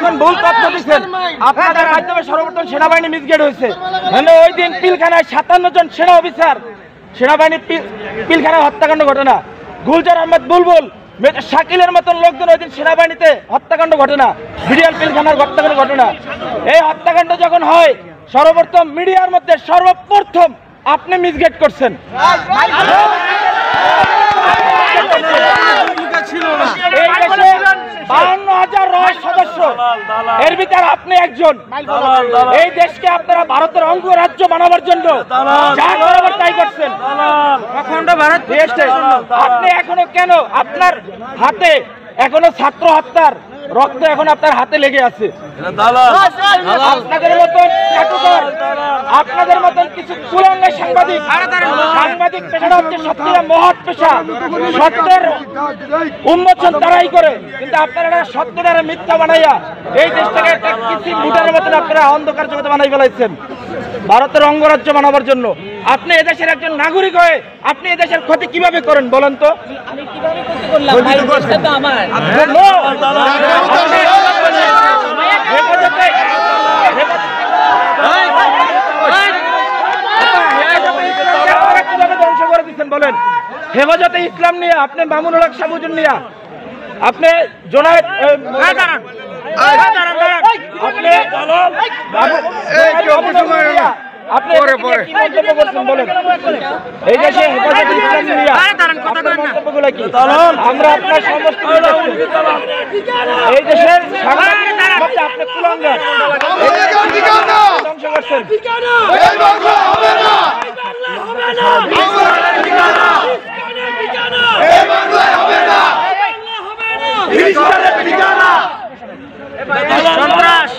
এখন ভুল তথ্য দিচ্ছেন। আপনাদের মাধ্যমে সর্বপ্রথম সেনাবাহিনী মিসগাইড হয়েছে। মানে ওই দিন পিলখানায় 57 জন সেনা অফিসার সেনাবাহিনী পিলখানায় হত্যাকাণ্ড ঘটনা, গুলজার আহমেদ বুলবুল শাকিলের মতন লোকজন ওই দিন সেনাবাহিনীতে হত্যাকাণ্ড ঘটনা, বিডিআর পিলখানার হত্যাকাণ্ড ঘটনা। এই হত্যাকাণ্ড যখন হয় সর্বপ্রথম মিডিয়ার মধ্যে সর্বপ্রথম আপনি মিসগাইড করছেন। এই দেশে 52,000 রয় সদস্য, এর ভিতরে আপনি একজন। এই দেশকে আপনারা ভারতের অঙ্গরাজ্য বানাবার জন্য যা করাবার তাই করছেন। আপনি এখনো কেন আপনার হাতে এখনো ছাত্র হত্যার রক্ত এখন আপনার হাতে লেগে আছে। আপনাদের মতন আপনাদের মতন কিছু কুলাঙ্গা সাংবাদিক পেশাটা হচ্ছে সত্যিটা মহৎ পেশা, সত্যের উন্মোচন তারাই করে, কিন্তু আপনারা সত্যটারে মিথ্যা বানাইয়া এই দেশটাকে একটা কিছু মুটার মতন আপনারা অন্ধকার জগতে বানাই ফেলাইছেন ভারতের অঙ্গরাজ্য বানাবার জন্য। আপনি এদেশের একজন নাগরিক হয়ে আপনি এদেশের ক্ষতি কিভাবে করেন বলেন তো? ধ্বংস করে দিচ্ছেন বলেন? হেফাজতে ইসলাম নিয়ে আপনি মামুনুল হক সাবুজুন নিয়া আপনি জোনায়েদ আপনি কি মন্তব্য করছেন বলেন? এই দেশে হেফাজতে ইসলাম নিয়ে মন্তব্যগুলো কি? আমরা আপনার সমস্ত এই দেশের আপনি কুলাঙ্গার ধ্বংস করছেন। সন্ত্রাস